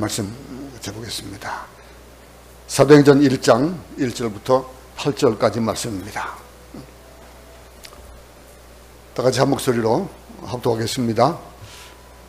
말씀 드려보겠습니다. 사도행전 1장 1절부터 8절까지 말씀입니다. 다 같이 한 목소리로 합독하겠습니다.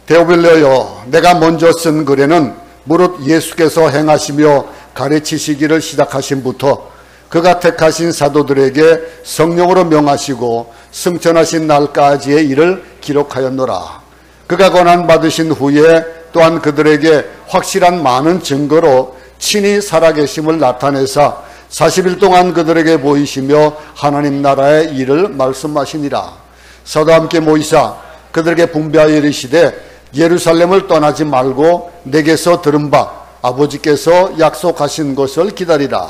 데오빌레여, 내가 먼저 쓴 글에는 무릇 예수께서 행하시며 가르치시기를 시작하신부터 그가 택하신 사도들에게 성령으로 명하시고 승천하신 날까지의 일을 기록하였노라. 그가 고난받으신 후에 또한 그들에게 확실한 많은 증거로 친히 살아계심을 나타내사 40일 동안 그들에게 보이시며 하나님 나라의 일을 말씀하시니라. 사도와 함께 모이사 그들에게 분배하여 이르시되 예루살렘을 떠나지 말고 내게서 들은 바 아버지께서 약속하신 것을 기다리라.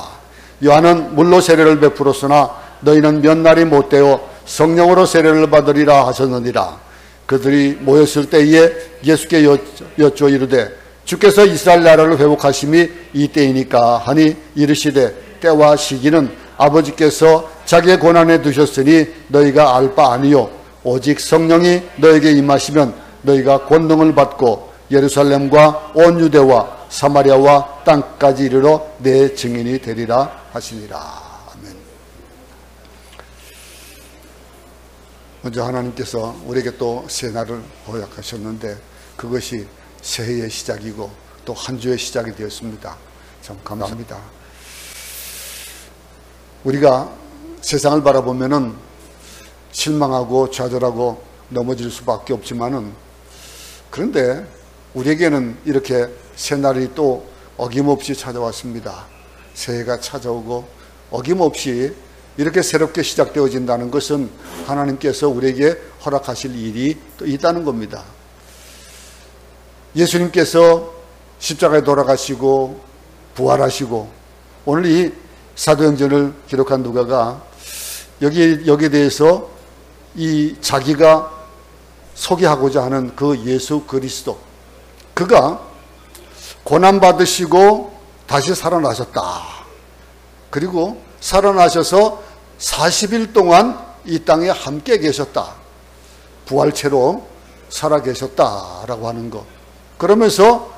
요한은 물로 세례를 베풀었으나 너희는 몇 날이 못되어 성령으로 세례를 받으리라 하셨느니라. 그들이 모였을 때에 예수께 여쭈어 이르되 주께서 이스라엘 나라를 회복하심이 이때이니까 하니 이르시되 때와 시기는 아버지께서 자기의 권한에 두셨으니 너희가 알 바 아니요 오직 성령이 너에게 임하시면 너희가 권능을 받고 예루살렘과 온 유대와 사마리아와 땅까지 이르러 내 증인이 되리라 하시니라. 아멘. 먼저 하나님께서 우리에게 또 새날을 허락하셨는데 그것이 새해의 시작이고 또 한 주의 시작이 되었습니다. 참 감사합니다. 우리가 세상을 바라보면은 실망하고 좌절하고 넘어질 수밖에 없지만은 그런데 우리에게는 이렇게 새날이 또 어김없이 찾아왔습니다. 새해가 찾아오고 어김없이 이렇게 새롭게 시작되어진다는 것은 하나님께서 우리에게 허락하실 일이 또 있다는 겁니다. 예수님께서 십자가에 돌아가시고 부활하시고 오늘 이 사도행전을 기록한 누가가 여기에 대해서 이 자기가 소개하고자 하는 그 예수 그리스도, 그가 고난받으시고 다시 살아나셨다. 그리고 살아나셔서 40일 동안 이 땅에 함께 계셨다. 부활체로 살아계셨다라고 하는 것. 그러면서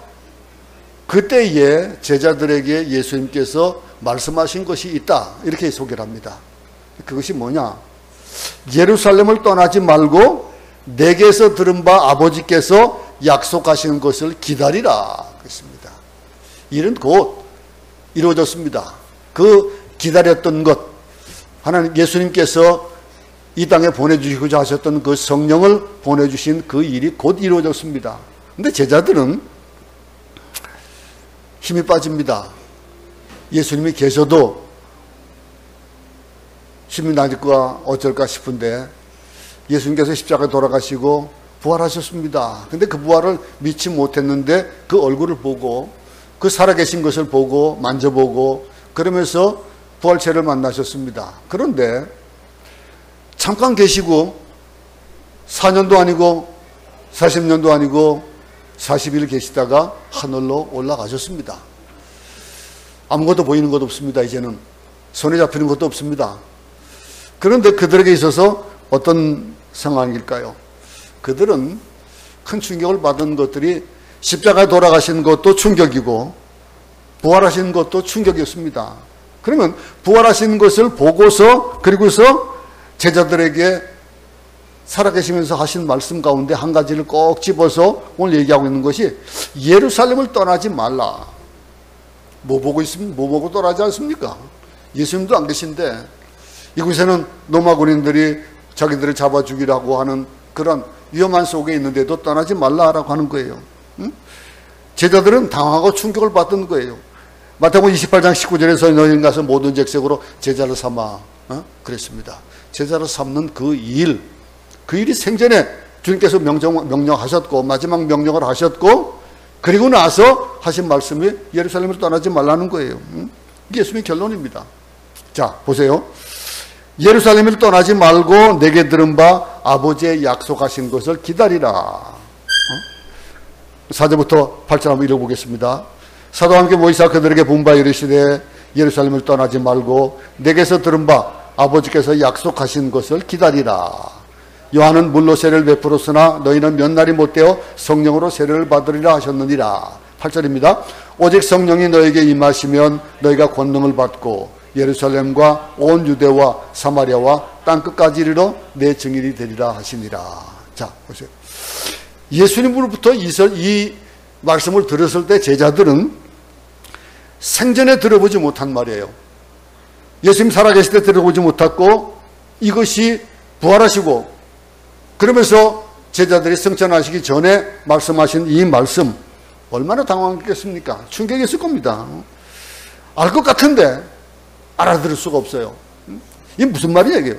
그때에 제자들에게 예수님께서 말씀하신 것이 있다. 이렇게 소개를 합니다. 그것이 뭐냐? 예루살렘을 떠나지 말고 내게서 들은 바 아버지께서 약속하시는 것을 기다리라. 그랬습니다. 일은 곧 이루어졌습니다. 그 기다렸던 것, 하나님 예수님께서 이 땅에 보내주시고자 하셨던 그 성령을 보내주신 그 일이 곧 이루어졌습니다. 근데 제자들은 힘이 빠집니다. 예수님이 계셔도 힘이 나질까 어쩔까 싶은데 예수님께서 십자가에 돌아가시고 부활하셨습니다. 근데 그 부활을 믿지 못했는데 그 얼굴을 보고 그 살아계신 것을 보고 만져보고 그러면서 부활체를 만나셨습니다. 그런데 잠깐 계시고 4년도 아니고 40년도 아니고 40일 계시다가 하늘로 올라가셨습니다. 아무것도 보이는 것도 없습니다. 이제는 손에 잡히는 것도 없습니다. 그런데 그들에게 있어서 어떤 상황일까요? 그들은 큰 충격을 받은 것들이 십자가에 돌아가신 것도 충격이고 부활하신 것도 충격이었습니다. 그러면 부활하신 것을 보고서 그리고서 제자들에게 살아계시면서 하신 말씀 가운데 한 가지를 꼭 집어서 오늘 얘기하고 있는 것이 예루살렘을 떠나지 말라. 뭐 보고 있습니까? 뭐 보고 떠나지 않습니까? 예수님도 안 계신데 이곳에는 로마 군인들이 자기들을 잡아 죽이라고 하는 그런 위험한 속에 있는데도 떠나지 말라라고 하는 거예요. 응? 제자들은 당하고 충격을 받던 거예요. 마태복음 28장 19절에서 너희는 가서 모든 객색으로 제자를 삼아 그랬습니다. 제자를 삼는 그 일이 생전에 주님께서 명령하셨고 마지막 명령을 하셨고 그리고 나서 하신 말씀이 예루살렘을 떠나지 말라는 거예요. 이게 예수님의 결론입니다. 자, 보세요. 예루살렘을 떠나지 말고 내게 들은 바 아버지의 약속하신 것을 기다리라. 4절부터 8절 한번 읽어보겠습니다. 사도와 함께 모이사 그들에게 분바 이르시되 예루살렘을 떠나지 말고 내게서 들은 바 아버지께서 약속하신 것을 기다리라. 요한은 물로 세례를 베풀었으나 너희는 몇 날이 못되어 성령으로 세례를 받으리라 하셨느니라. 8절입니다. 오직 성령이 너에게 임하시면 너희가 권능을 받고 예루살렘과 온 유대와 사마리아와 땅끝까지 이르러 내 증인이 되리라 하시니라. 자, 보세요. 예수님으로부터 이 말씀을 들었을 때 제자들은 생전에 들어보지 못한 말이에요. 예수님 살아계실 때 들어보지 못했고, 이것이 부활하시고 그러면서 제자들이 승천하시기 전에 말씀하신 이 말씀, 얼마나 당황했겠습니까? 충격이었을 겁니다. 알 것 같은데 알아들을 수가 없어요. 이게 무슨 말이에요, 이게?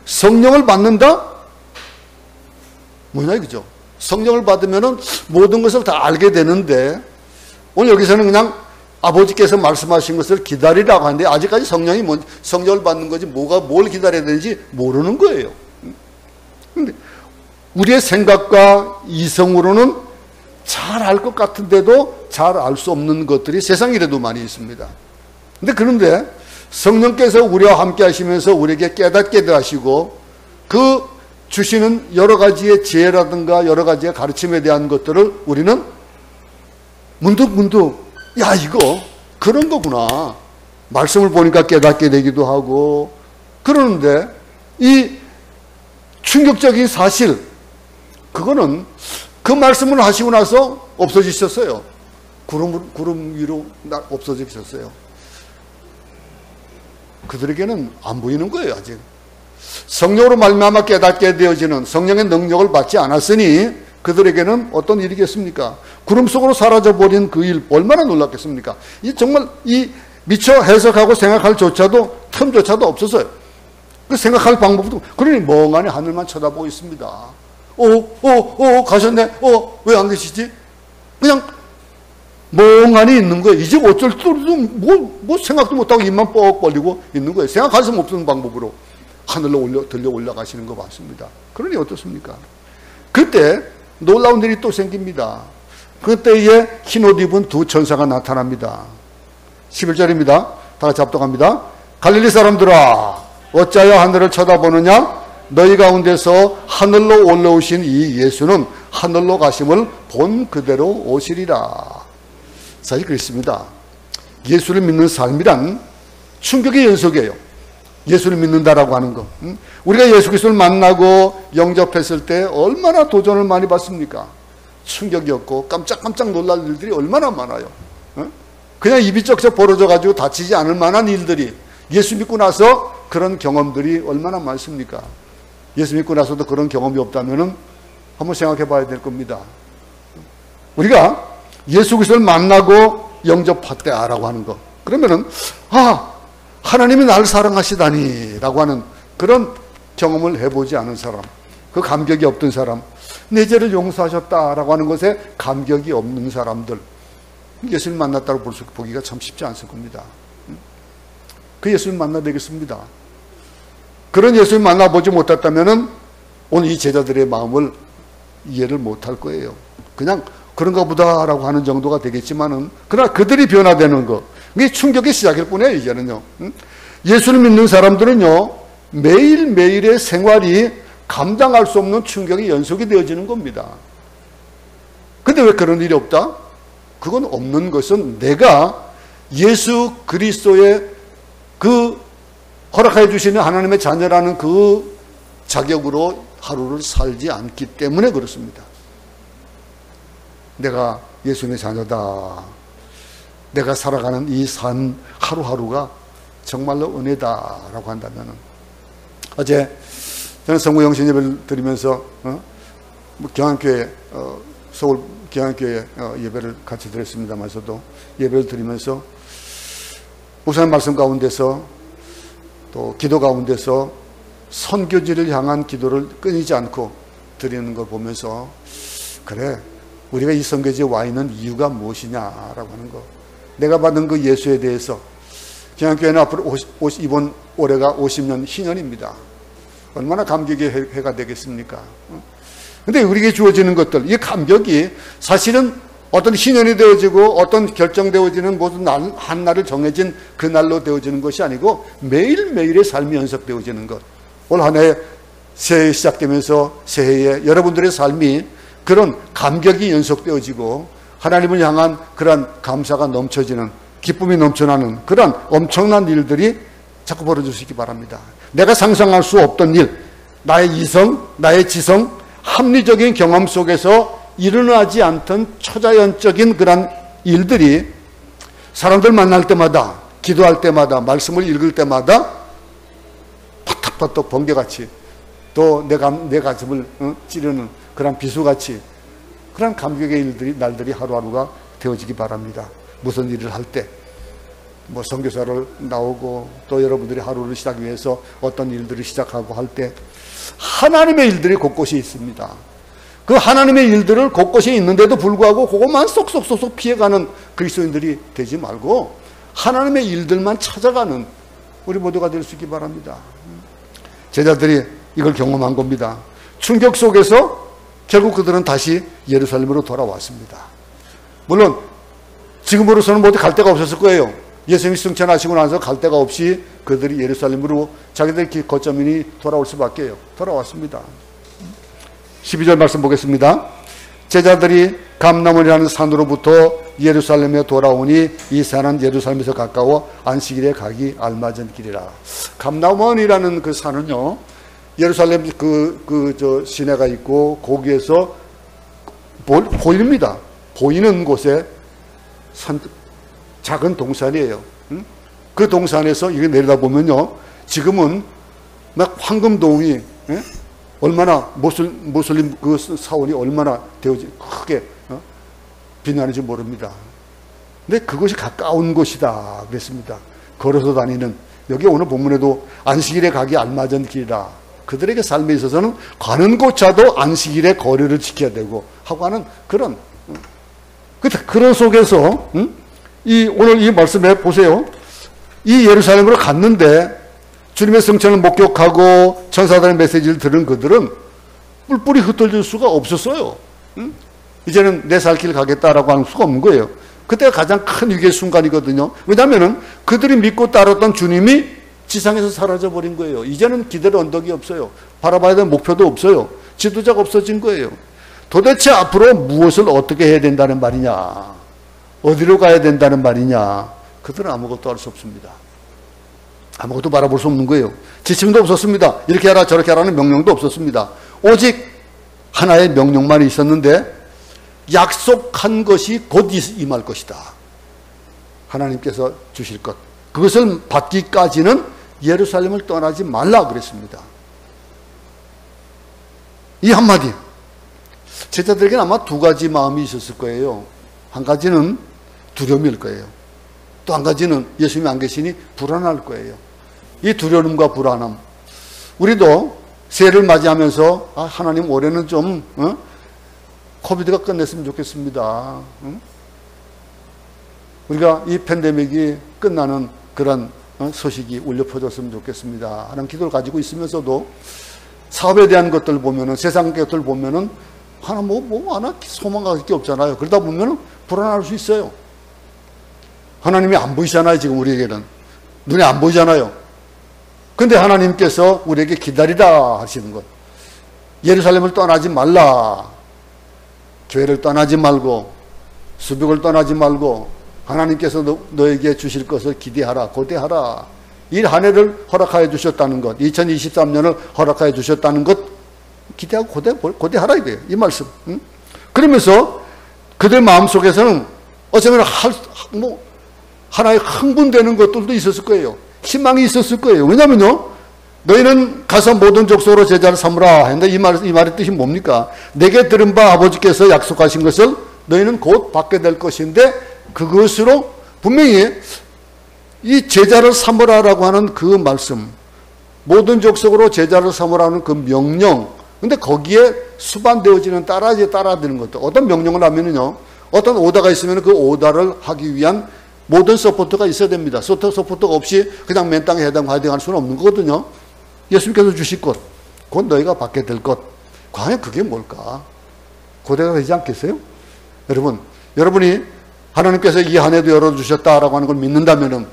성령을 받는다? 뭐냐 이거죠. 성령을 받으면은 모든 것을 다 알게 되는데, 오늘 여기서는 그냥 아버지께서 말씀하신 것을 기다리라고 하는데, 아직까지 성령을 받는 거지 뭘 기다려야 되는지 모르는 거예요. 근데 우리의 생각과 이성으로는 잘 알 것 같은데도 잘 알 수 없는 것들이 세상이라도 많이 있습니다. 그런데 성령께서 우리와 함께 하시면서 우리에게 깨닫게 하시고 그 주시는 여러 가지의 지혜라든가 여러 가지의 가르침에 대한 것들을 우리는 문득문득 야, 이거 그런 거구나. 말씀을 보니까 깨닫게 되기도 하고 그러는데, 이 충격적인 사실, 그거는 그 말씀을 하시고 나서 없어지셨어요. 구름 위로 없어지셨어요. 그들에게는 안 보이는 거예요, 아직. 성령으로 말미암아 깨닫게 되어지는 성령의 능력을 받지 않았으니 그들에게는 어떤 일이겠습니까? 구름 속으로 사라져버린 그 일, 얼마나 놀랐겠습니까? 정말 미처 해석하고 생각할 틈조차도 없었어요. 그 생각할 방법도, 그러니 멍하니 하늘만 쳐다보고 있습니다. 가셨네? 왜 안 계시지? 그냥 멍하니 있는 거예요. 이제 어쩔 줄 뭐 생각도 못하고 입만 뻑 벌리고 있는 거예요. 생각할 수 없는 방법으로 하늘로 들려 올라가시는 거 봤습니다. 그러니 어떻습니까? 그때 놀라운 일이 또 생깁니다. 그때에 흰옷 입은 두 천사가 나타납니다. 11절입니다. 다 같이 합독합니다. 갈릴리 사람들아, 어찌하여 하늘을 쳐다보느냐? 너희 가운데서 하늘로 올라오신 이 예수는 하늘로 가심을 본 그대로 오시리라. 사실 그렇습니다. 예수를 믿는 삶이란 충격의 연속이에요. 예수를 믿는다라고 하는 거. 우리가 예수 그리스도를 만나고 영접했을 때 얼마나 도전을 많이 받습니까? 충격이었고 깜짝깜짝 놀랄 일들이 얼마나 많아요. 그냥 입이 쩍쩍 벌어져가지고 다치지 않을 만한 일들이, 예수 믿고 나서 그런 경험들이 얼마나 많습니까? 예수 믿고 나서도 그런 경험이 없다면 한번 생각해 봐야 될 겁니다. 우리가 예수 그리스도를 만나고 영접했다라고 하는 거, 그러면은 하나님이 나를 사랑하시다니 라고 하는 그런 경험을 해보지 않은 사람, 그 감격이 없던 사람, 내 죄를 용서하셨다라고 하는 것에 감격이 없는 사람들, 예수를 만났다고 보기가 참 쉽지 않을 겁니다. 그 예수를 만나 되겠습니다. 그런 예수를 만나보지 못했다면 오늘 이 제자들의 마음을 이해를 못할 거예요. 그냥 그런가 보다라고 하는 정도가 되겠지만은, 그러나 그들이 변화되는 거, 이게 충격의 시작일 뿐이에요, 이제는요. 예수를 믿는 사람들은요, 매일매일의 생활이 감당할 수 없는 충격이 연속이 되어지는 겁니다. 근데 왜 그런 일이 없다? 그건 없는 것은 내가 예수 그리스도의 그 허락해 주시는 하나님의 자녀라는 그 자격으로 하루를 살지 않기 때문에 그렇습니다. 내가 예수님의 자녀다. 내가 살아가는 이 삶 하루하루가 정말로 은혜다라고 한다면, 어제 저는 성구영신 예배를 드리면서 경안교회 서울 경안교회 예배를 같이 드렸습니다만서도 예배를 드리면서 목사님 말씀 가운데서 또 기도 가운데서 선교지를 향한 기도를 끊이지 않고 드리는 걸 보면서, 그래, 우리가 이 선교지에 와 있는 이유가 무엇이냐라고 하는 거, 내가 받은 그 예수에 대해서, 경안교회는 앞으로 이번 올해가 50년 희년입니다. 얼마나 감격의 해가 되겠습니까? 근데 우리에게 주어지는 것들, 이 감격이 사실은 어떤 희년이 되어지고 어떤 결정되어지는 모든 한 날을 정해진 그 날로 되어지는 것이 아니고 매일매일의 삶이 연속되어지는 것. 올 한 해 새해 시작되면서 새해에 여러분들의 삶이 그런 감격이 연속되어지고 하나님을 향한 그런 감사가 넘쳐지는, 기쁨이 넘쳐나는 그런 엄청난 일들이 자꾸 벌어지시기 바랍니다. 내가 상상할 수 없던 일, 나의 이성, 나의 지성, 합리적인 경험 속에서 일어나지 않던 초자연적인 그런 일들이 사람들 만날 때마다, 기도할 때마다, 말씀을 읽을 때마다 파떡파떡 번개같이, 또 내 가슴을 찌르는 그런 비수같이, 그런 감격의 날들이 하루하루가 되어지기 바랍니다. 무슨 일을 할 때, 뭐 선교사를 나오고, 또 여러분들이 하루를 시작하기 위해서 어떤 일들을 시작하고 할 때 하나님의 일들이 곳곳이 있습니다. 그 하나님의 일들을 곳곳이 있는데도 불구하고 그것만 쏙쏙쏙 피해가는 그리스도인들이 되지 말고 하나님의 일들만 찾아가는 우리 모두가 될 수 있기 바랍니다. 제자들이 이걸 경험한 겁니다. 충격 속에서 결국 그들은 다시 예루살렘으로 돌아왔습니다. 물론 지금으로서는 모두 갈 데가 없었을 거예요. 예수님이 승천하시고 나서 갈 데가 없이 그들이 예루살렘으로 자기들 거점이니 돌아올 수밖에요. 돌아왔습니다. 12절 말씀 보겠습니다. 제자들이 감람원이라는 산으로부터 예루살렘에 돌아오니 이 산은 예루살렘에서 가까워 안식일에 가기 알맞은 길이라. 감람원이라는 그 산은요, 예루살렘 저 시내가 있고 거기에서 보입니다. 보이는 곳에 작은 동산이에요. 그 동산에서 이게 내려다보면요, 지금은 막 황금동이, 얼마나 모슬림 그 사원이 얼마나 크게 빛나는지 모릅니다. 근데 그것이 가까운 곳이다 그랬습니다. 걸어서 다니는, 여기 오늘 본문에도 안식일에 가기 알맞은 길이다. 그들에게 삶에 있어서는 가는 곳차도 안식일의 거리를 지켜야 되고 하고 하는 그런 속에서 오늘 이 말씀에 보세요. 이 예루살렘으로 갔는데 주님의 승천을 목격하고 천사들의 메시지를 들은 그들은 뿔뿔이 흩어질 수가 없었어요. 이제는 내 살 길 가겠다라고 하는 수가 없는 거예요. 그때가 가장 큰 위기의 순간이거든요. 왜냐하면 그들이 믿고 따랐던 주님이 지상에서 사라져버린 거예요. 이제는 기댈 언덕이 없어요. 바라봐야 되는 목표도 없어요. 지도자가 없어진 거예요. 도대체 앞으로 무엇을 어떻게 해야 된다는 말이냐, 어디로 가야 된다는 말이냐, 그들은 아무것도 할 수 없습니다. 아무것도 바라볼 수 없는 거예요. 지침도 없었습니다. 이렇게 하라 저렇게 하라는 명령도 없었습니다. 오직 하나의 명령만 있었는데 약속한 것이 곧 임할 것이다. 하나님께서 주실 것, 그것을 받기까지는 예루살렘을 떠나지 말라 그랬습니다. 이 한마디, 제자들에게는 아마 두 가지 마음이 있었을 거예요. 한 가지는 두려움일 거예요. 또 한 가지는 예수님이 안 계시니 불안할 거예요. 이 두려움과 불안함, 우리도 새해를 맞이하면서 하나님 올해는 좀 코비드가 끝냈으면 좋겠습니다. 우리가 이 팬데믹이 끝나는 그런 소식이 울려 퍼졌으면 좋겠습니다 하는 기도를 가지고 있으면서도 사업에 대한 것들 보면은, 세상 것들 보면은 하나 하나 소망할 게 없잖아요. 그러다 보면은 불안할 수 있어요. 하나님이 안 보이잖아요. 지금 우리에게는 눈에 안 보이잖아요. 근데 하나님께서 우리에게 기다리라 하시는 것, 예루살렘을 떠나지 말라, 교회를 떠나지 말고 수벽을 떠나지 말고 하나님께서 너에게 주실 것을 기대하라, 고대하라, 이 한 해를 허락하여 주셨다는 것, 2023년을 허락하여 주셨다는 것 기대하고 고대하라 이거예요. 이 말씀. 그러면서 그들 마음속에서는 어쩌면 하나의 흥분되는 것들도 있었을 거예요. 희망이 있었을 거예요. 왜냐면요, 너희는 가서 모든 족속으로 제자를 삼으라 했는데 이 말의 뜻이 뭡니까? 내게 들은 바 아버지께서 약속하신 것을 너희는 곧 받게 될 것인데, 그것으로 분명히 이 제자를 삼으라라고 하는 그 말씀, 모든 족속으로 제자를 삼으라는 그 명령, 근데 거기에 수반되어지는 따라드는 것도, 어떤 명령을 하면은요, 어떤 오다가 있으면 그 오다를 하기 위한 모든 서포트가 있어야 됩니다. 서포트가 없이 그냥 맨 땅에 해당할 수는 없는 거거든요. 예수님께서 주실 것, 곧 너희가 받게 될 것, 과연 그게 뭘까? 고대가 되지 않겠어요? 여러분이 하나님께서 이 한 해도 열어주셨다라고 하는 걸 믿는다면은,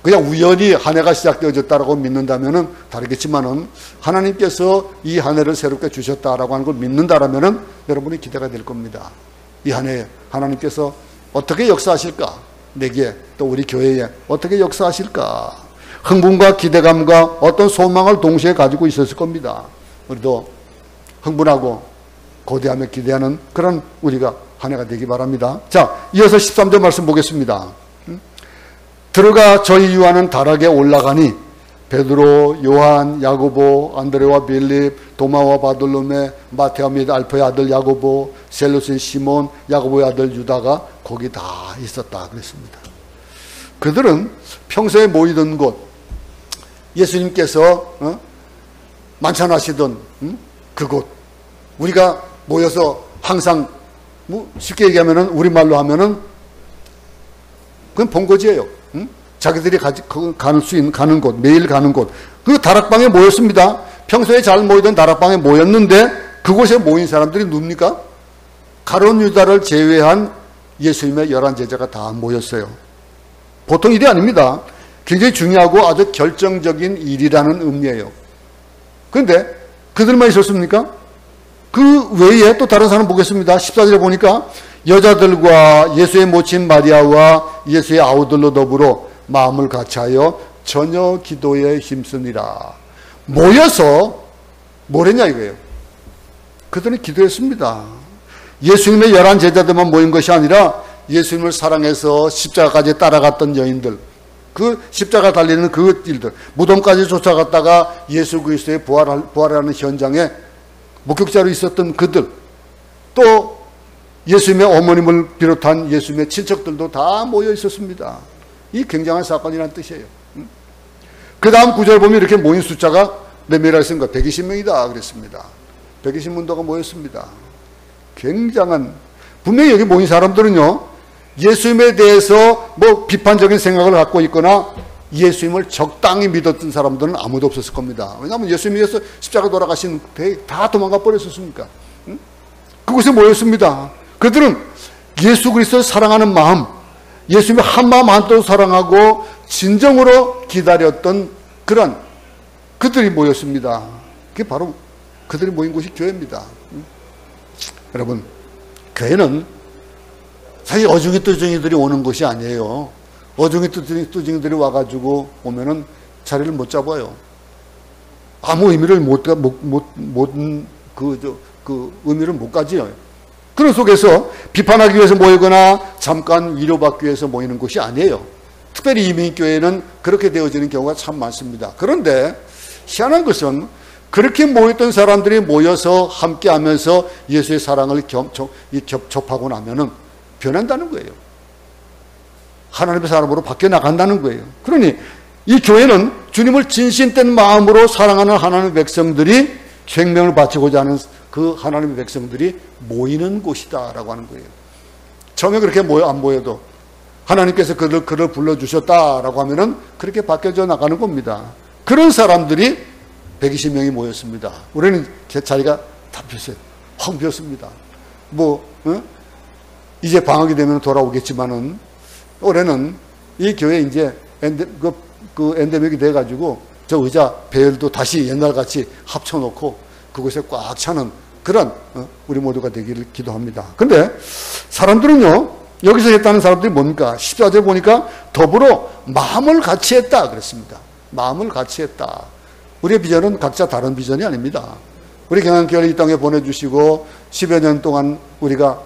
그냥 우연히 한 해가 시작되어졌다라고 믿는다면은 다르겠지만은, 하나님께서 이 한 해를 새롭게 주셨다라고 하는 걸 믿는다라면은 여러분이 기대가 될 겁니다. 이 한 해 하나님께서 어떻게 역사하실까? 내게 또 우리 교회에 어떻게 역사하실까? 흥분과 기대감과 어떤 소망을 동시에 가지고 있었을 겁니다. 우리도 흥분하고 고대하며 기대하는 그런 우리가 한 해가 되기 바랍니다. 자, 이어서 13절 말씀 보겠습니다. 들어가 저희 유하는 다락에 올라가니 베드로, 요한, 야고보, 안드레와 빌립, 도마와 바돌로메, 마테와 및 알포의 아들 야고보, 셀루스인 시몬, 야고보의 아들 유다가 거기 다 있었다 그랬습니다. 그들은 평소에 모이던 곳, 예수님께서 만찬하시던 그곳, 우리가 모여서 항상 쉽게 얘기하면은 우리말로 하면은 그건 본거지예요. 자기들이 가는 곳, 매일 가는 곳, 그 다락방에 모였습니다. 평소에 잘 모이던 다락방에 모였는데 그곳에 모인 사람들이 누굽니까? 가룟 유다를 제외한 예수님의 11제자가 다 모였어요. 보통 일이 아닙니다. 굉장히 중요하고 아주 결정적인 일이라는 의미예요. 그런데 그들만 있었습니까? 그 외에 또 다른 사람 보겠습니다. 14절에 보니까 여자들과 예수의 모친 마리아와 예수의 아우들로 더불어 마음을 같이하여 저녁 기도에 힘쓰니라. 모여서 뭘 했냐 이거예요. 그들은 기도했습니다. 예수님의 11제자들만 모인 것이 아니라 예수님을 사랑해서 십자가까지 따라갔던 여인들, 그 십자가 달리는 그 일들, 무덤까지 쫓아갔다가 예수 그리스도의 부활하는 현장에 목격자로 있었던 그들, 또 예수님의 어머님을 비롯한 예수님의 친척들도 다 모여 있었습니다. 이 굉장한 사건이라는 뜻이에요. 그 다음 구절 보면 이렇게 모인 숫자가 몇 명이라 했습니까? 120명이다 그랬습니다. 120문도가 모였습니다. 굉장한, 분명히 여기 모인 사람들은요, 예수님에 대해서 뭐 비판적인 생각을 갖고 있거나 예수님을 적당히 믿었던 사람들은 아무도 없었을 겁니다. 왜냐하면 예수님이 위해서 십자가 돌아가신 배 다 도망가 버렸었으니까. 그곳에 모였습니다. 그들은 예수 그리스도를 사랑하는 마음, 예수님이 한 마음 한뜻으로 사랑하고 진정으로 기다렸던 그런 그들이 모였습니다. 그게 바로 그들이 모인 곳이 교회입니다. 여러분, 교회는 사실 어중이 뚜중이들이 오는 것이 아니에요. 어중이 뚜중이들이 와가지고 오면은 자리를 못 잡아요. 아무 의미를 의미를 못 가지요. 그런 속에서 비판하기 위해서 모이거나 잠깐 위로받기 위해서 모이는 것이 아니에요. 특별히 이민교회는 그렇게 되어지는 경우가 참 많습니다. 그런데 희한한 것은 그렇게 모였던 사람들이 모여서 함께 하면서 예수의 사랑을 접하고 나면은 변한다는 거예요. 하나님의 사람으로 바뀌어 나간다는 거예요. 그러니 이 교회는 주님을 진심된 마음으로 사랑하는 하나님의 백성들이 생명을 바치고자 하는 그 하나님의 백성들이 모이는 곳이다라고 하는 거예요. 처음에 그렇게 안 모여도 하나님께서 그를 불러주셨다라고 하면은 그렇게 바뀌어져 나가는 겁니다. 그런 사람들이 120명이 모였습니다. 우리는 자리가 다 비었어요. 확 비었습니다. 이제 방학이 되면 돌아오겠지만은 올해는 이 교회 이제 엔데믹이 돼가지고 저 의자 배열도 다시 옛날같이 합쳐놓고 그곳에 꽉 차는 그런 우리 모두가 되기를 기도합니다. 근데 사람들은요, 여기서 했다는 사람들이 뭡니까? 14절 보니까 더불어 마음을 같이 했다 그랬습니다. 마음을 같이 했다. 우리의 비전은 각자 다른 비전이 아닙니다. 우리 경안교회를 이 땅에 보내주시고 10여 년 동안 우리가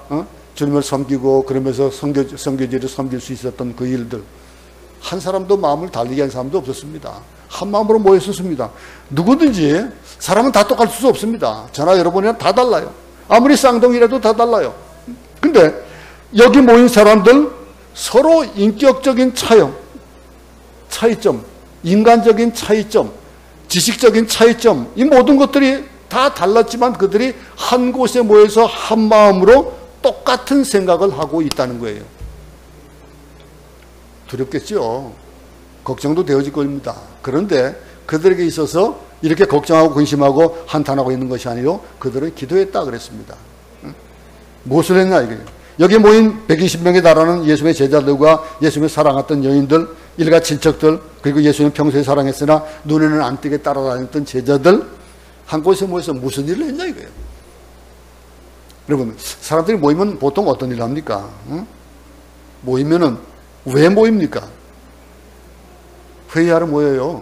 주님을 섬기고 그러면서 선교지를 섬길 수 있었던 그 일들, 한 사람도 마음을 달리게 한 사람도 없었습니다. 한 마음으로 모였었습니다. 누구든지 사람은 다 똑같을 수 없습니다. 저나 여러분이랑 다 달라요. 아무리 쌍둥이라도 다 달라요. 근데 여기 모인 사람들 서로 인격적인 차이점, 인간적인 차이점, 지식적인 차이점, 이 모든 것들이 다 달랐지만 그들이 한 곳에 모여서 한 마음으로 똑같은 생각을 하고 있다는 거예요. 두렵겠죠. 걱정도 되어질 겁니다. 그런데 그들에게 있어서 이렇게 걱정하고 근심하고 한탄하고 있는 것이 아니요, 그들은 기도했다 그랬습니다. 무엇을 했냐 이거예요. 여기 모인 120명에 달하는 예수님의 제자들과 예수님을 사랑했던 여인들, 일가 친척들, 그리고 예수님 평소에 사랑했으나 눈에는 안 띄게 따라다녔던 제자들, 한 곳에 모여서 무슨 일을 했냐 이거예요. 여러분, 사람들이 모이면 보통 어떤 일을 합니까? 응? 모이면은 왜 모입니까? 회의하러 모여요.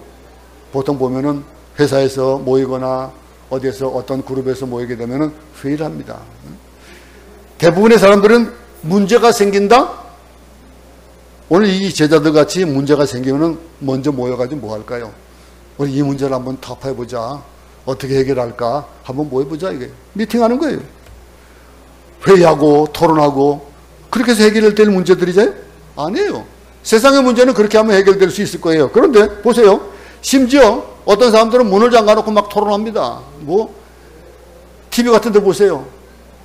보통 보면은 회사에서 모이거나 어디에서 어떤 그룹에서 모이게 되면은 회의를 합니다. 대부분의 사람들은 문제가 생긴다? 오늘 이 제자들 같이 문제가 생기면은 먼저 모여가지고 뭐 할까요? 우리 이 문제를 한번 타파해보자. 어떻게 해결할까? 한번 모여보자. 이게 미팅하는 거예요. 회의하고 토론하고 그렇게 해서 해결될 문제들이죠? 아니에요. 세상의 문제는 그렇게 하면 해결될 수 있을 거예요. 그런데 보세요. 심지어 어떤 사람들은 문을 잠가놓고 막 토론합니다. 뭐 TV 같은 데 보세요.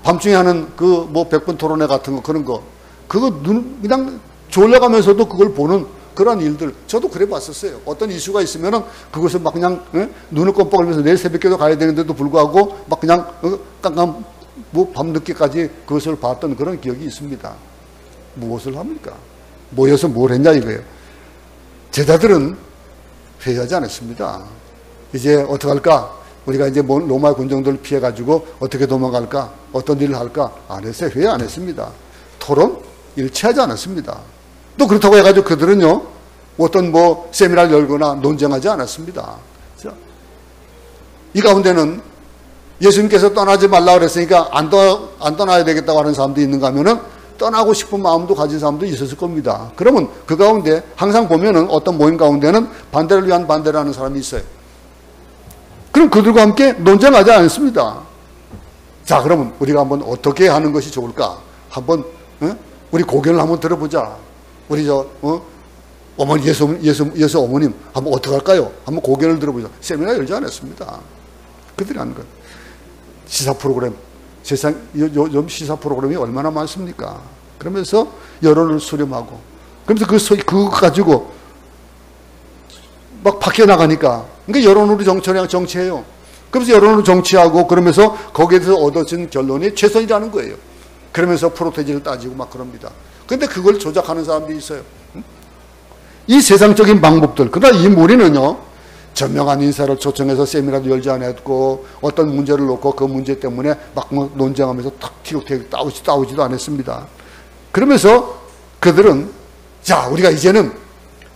밤중에 하는 그 뭐 100분 토론회 같은 거 그런 거 그거 그냥 졸려가면서도 그걸 보는 그런 일들 저도 그래 봤었어요. 어떤 이슈가 있으면은 그것을 막 그냥 눈을 껌뻑이면서 내일 새벽에도 가야 되는데도 불구하고 막 그냥 깜깜 뭐 밤늦게까지 그것을 봤던 그런 기억이 있습니다. 무엇을 합니까? 모여서 뭘 했냐 이거예요. 제자들은 회의하지 않았습니다. 이제 어떡할까? 우리가 이제 로마 군정들을 피해가지고 어떻게 도망갈까? 어떤 일을 할까? 안 했어요. 회의 안 했습니다. 토론 일치하지 않았습니다. 또 그렇다고 해가지고 그들은요, 어떤 뭐 세미나를 열거나 논쟁하지 않았습니다. 자, 이 가운데는 예수님께서 떠나지 말라 그랬으니까 안 떠나야 되겠다고 하는 사람도 있는가 하면은 떠나고 싶은 마음도 가진 사람도 있었을 겁니다. 그러면 그 가운데 항상 보면은 어떤 모임 가운데는 반대를 위한 반대를 하는 사람이 있어요. 그럼 그들과 함께 논쟁하지 않습니다. 자, 그러면 우리가 한번 어떻게 하는 것이 좋을까? 한번 우리 고견을 한번 들어보자. 우리 어머니 예수 어머님 한번 어떻게 할까요? 한번 고견을 들어보자. 세미나 열지 않았습니다. 그들이 하는 것. 시사 프로그램 세상 요즘 시사 프로그램이 얼마나 많습니까? 그러면서 여론을 수렴하고 그러면서 그거 가지고 막 밖에 나가니까 그러니까 여론으로 정치해요. 그러면서 여론으로 정치하고 그러면서 거기에서 얻어진 결론이 최선이라는 거예요. 그러면서 프로테지를 따지고 막 그럽니다. 그런데 그걸 조작하는 사람들이 있어요. 이 세상적인 방법들. 그러나 이 무리는요, 전명한 인사를 초청해서 세미나도 열지 않았고 어떤 문제를 놓고 그 문제 때문에 막 논쟁하면서 탁 티격태격 싸우지도 않았습니다. 그러면서 그들은 자, 우리가 이제는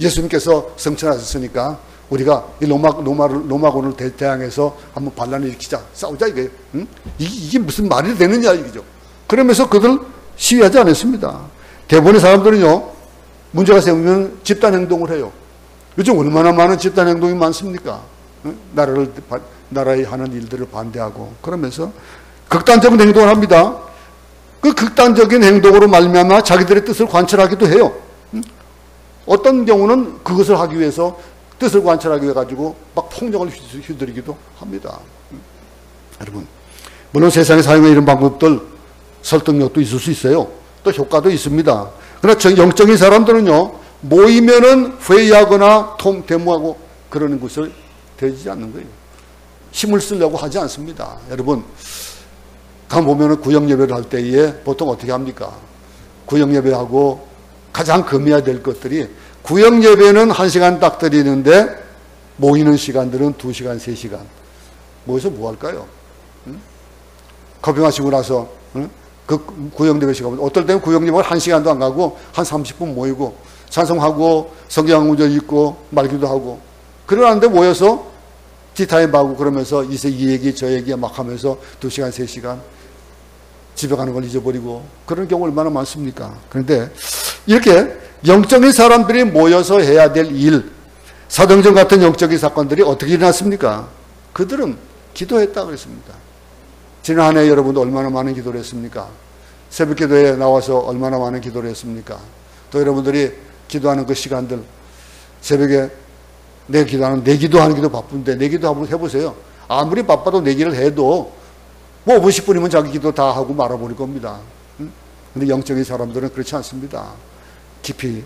예수님께서 성천하셨으니까 우리가 이 로마군을 대항해서 한번 반란을 일으키자, 싸우자 이게 이게 무슨 말이 되느냐 이거죠. 그러면서 그들 시위하지 않았습니다. 대부분의 사람들은요, 문제가 생기면 집단 행동을 해요. 요즘 얼마나 많은 집단 행동이 많습니까? 나라의 하는 일들을 반대하고 그러면서 극단적인 행동을 합니다. 그 극단적인 행동으로 말미암아 자기들의 뜻을 관철하기도 해요. 어떤 경우는 그것을 하기 위해서 뜻을 관철하기 위해 가지고 막 폭력을 휘두르기도 합니다. 여러분, 물론 세상에 사용하는 이런 방법들 설득력도 있을 수 있어요. 또 효과도 있습니다. 그러나 영적인 사람들은요, 모이면은 회의하거나 데모하고 그러는 것을 되지 않는 거예요. 힘을 쓰려고 하지 않습니다. 여러분, 가보면은 구역예배를 할 때에 보통 어떻게 합니까? 구역예배하고 가장 금해야 될 것들이 구역예배는 1시간 딱 드리는데 모이는 시간들은 2시간, 3시간. 모여서 뭐 할까요? 커피 마시고 나서 그 구역예배 시간, 어떨 때는 구역예배를 1시간도 안 가고 한 30분 모이고 찬송하고 성경 구절 읽고 말기도 하고 그러는데 모여서 티타임하고 그러면서 이 얘기 저 얘기 막 하면서 2시간 3시간 집에 가는 걸 잊어버리고 그런 경우 얼마나 많습니까? 그런데 이렇게 영적인 사람들이 모여서 해야 될 일, 사도행전 같은 영적인 사건들이 어떻게 일어났습니까? 그들은 기도했다고 그랬습니다. 지난 한 해 여러분도 얼마나 많은 기도를 했습니까? 새벽 기도에 나와서 얼마나 많은 기도를 했습니까? 또 여러분들이 기도하는 그 시간들, 새벽에 내 기도하는 기도 바쁜데 내 기도 한번 해보세요. 아무리 바빠도 내기를 해도 뭐 5분 10분이면 자기 기도 다 하고 말아버릴 겁니다. 근데 영적인 사람들은 그렇지 않습니다. 깊이